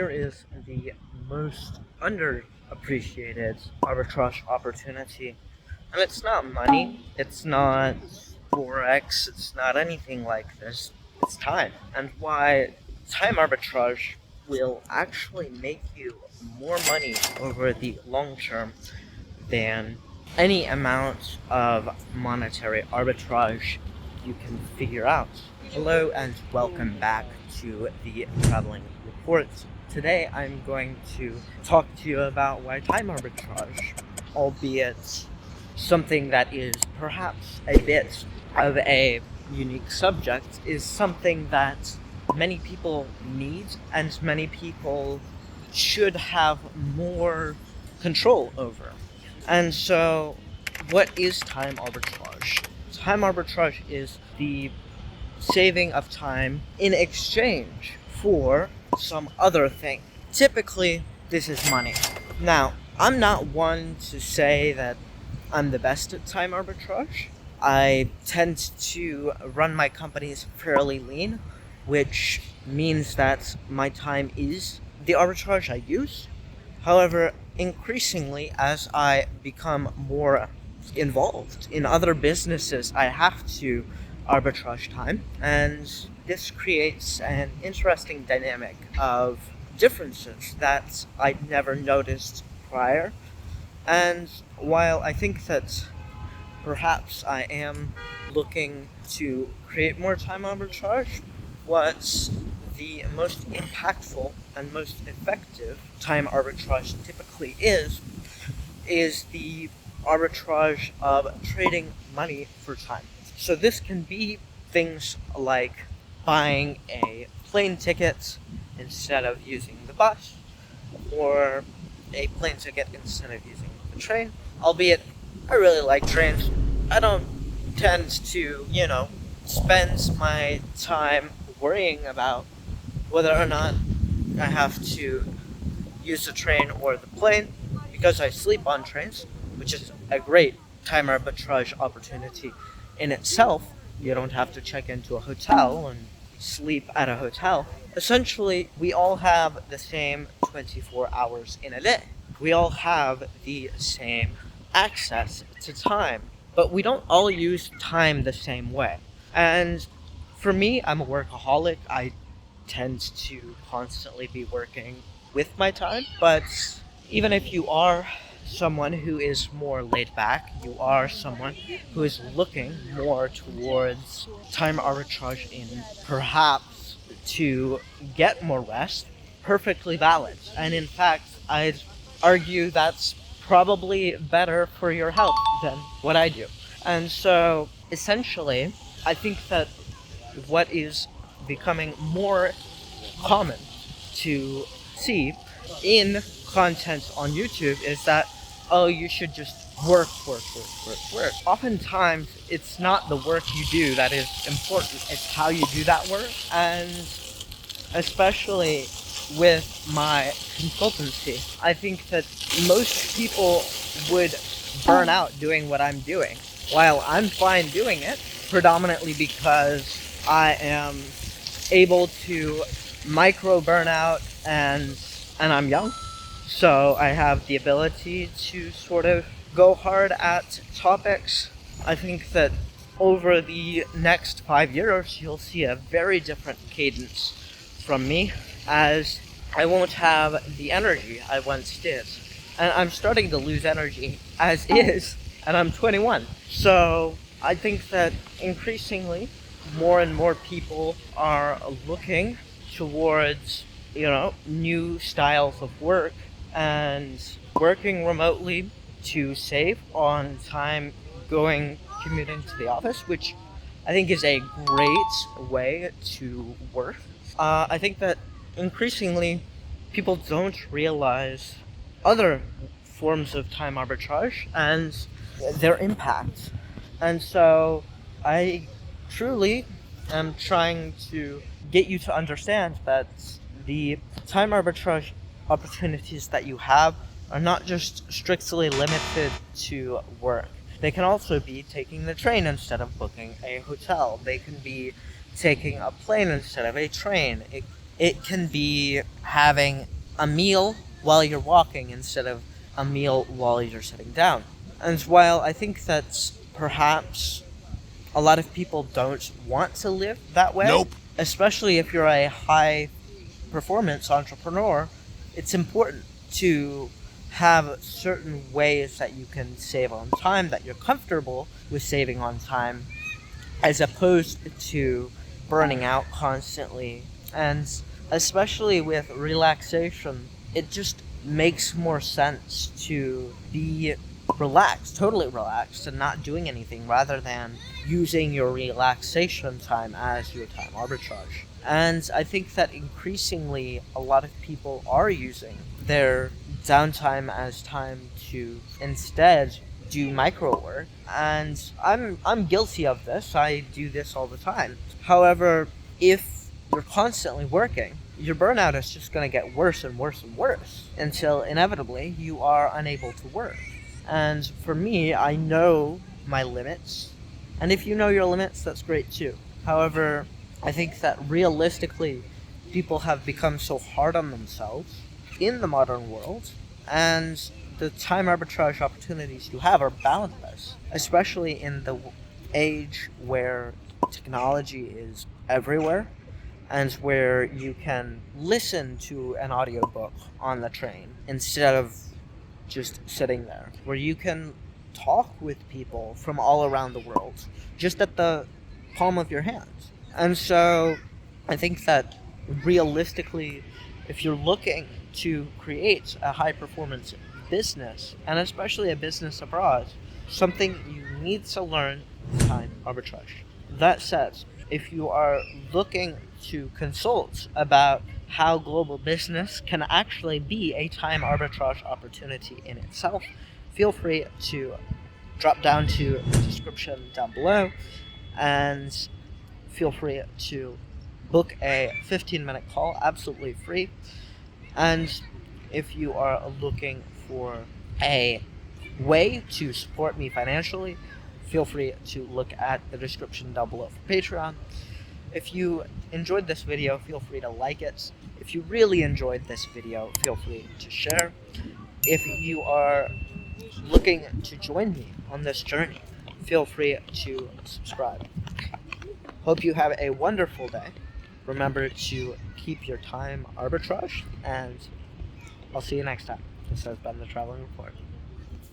here is the most underappreciated arbitrage opportunity. And it's not money, it's not forex, it's not anything like this. It's time. And why time arbitrage will actually make you more money over the long term than any amount of monetary arbitrage you can figure out. Hello and welcome back to the Traveling Report. Today I'm going to talk to you about why time arbitrage, albeit something that is perhaps a bit of a unique subject, is something that many people need and many people should have more control over. And so, what is time arbitrage? Time arbitrage is the saving of time in exchange for some other thing. Typically, this is money. Now, I'm not one to say that I'm the best at time arbitrage. I tend to run my companies fairly lean, which means that my time is the arbitrage I use. However, increasingly, as I become more involved in other businesses, I have to arbitrage time, and this creates an interesting dynamic of differences that I'd never noticed prior. And while I think that perhaps I am looking to create more time arbitrage, what's the most impactful and most effective time arbitrage typically is the arbitrage of trading money for time. So this can be things like buying a plane ticket instead of using the bus, or a plane ticket instead of using the train. Albeit, I really like trains. I don't tend to, spend my time worrying about whether or not I have to use the train or the plane, because I sleep on trains, which is a great time arbitrage opportunity in itself. You don't have to check into a hotel and sleep at a hotel. Essentially, we all have the same 24 hours in a day. We all have the same access to time, but we don't all use time the same way. And for me, I'm a workaholic. I tend to constantly be working with my time, but even if you are someone who is more laid back, you are someone who is looking more towards time arbitrage in perhaps to get more rest, perfectly valid. And in fact, I'd argue that's probably better for your health than what I do. And so essentially, I think that what is becoming more common to see in content on YouTube is that, oh, you should just work. Oftentimes, it's not the work you do that is important, it's how you do that work. And especially with my consultancy, I think that most people would burn out doing what I'm doing, while I'm fine doing it, predominantly because I am able to micro-burnout and I'm young. So I have the ability to sort of go hard at topics. I think that over the next 5 years, you'll see a very different cadence from me, as I won't have the energy I once did. And I'm starting to lose energy as is, and I'm 21. So I think that increasingly, more and more people are looking towards, new styles of work and working remotely to save on time commuting to the office, which I think is a great way to work. I think that increasingly people don't realize other forms of time arbitrage and their impact. And so I truly am trying to get you to understand that the time arbitrage opportunities that you have are not just strictly limited to work. They can also be taking the train instead of booking a hotel. They can be taking a plane instead of a train. It can be having a meal while you're walking instead of a meal while you're sitting down. And while I think that perhaps a lot of people don't want to live that way, Nope. especially if you're a high performance entrepreneur, it's important to have certain ways that you can save on time, that you're comfortable with saving on time, as opposed to burning out constantly. And especially with relaxation, it just makes more sense to be relaxed, totally relaxed, and not doing anything rather than using your relaxation time as your time arbitrage. And I think that increasingly a lot of people are using their downtime as time to instead do micro work. And I'm guilty of this. I do this all the time. However, if you're constantly working, your burnout is just going to get worse and worse and worse until inevitably you are unable to work. And for me, I know my limits. And if you know your limits, that's great too. However, I think that realistically, people have become so hard on themselves in the modern world, and the time arbitrage opportunities you have are boundless, especially in the age where technology is everywhere and where you can listen to an audiobook on the train instead of just sitting there, where you can talk with people from all around the world just at the palm of your hand. And so I think that realistically, if you're looking to create a high performance business, and especially a business abroad, something you need to learn is time arbitrage. That said, if you are looking to consult about how global business can actually be a time arbitrage opportunity in itself, feel free to drop down to the description down below and feel free to book a 15-minute call, absolutely free. And if you are looking for a way to support me financially, feel free to look at the description down below for Patreon. If you enjoyed this video, feel free to like it. If you really enjoyed this video, feel free to share. If you are looking to join me on this journey, feel free to subscribe. Hope you have a wonderful day. Remember to keep your time arbitrage, and I'll see you next time. This has been the Traveling Report.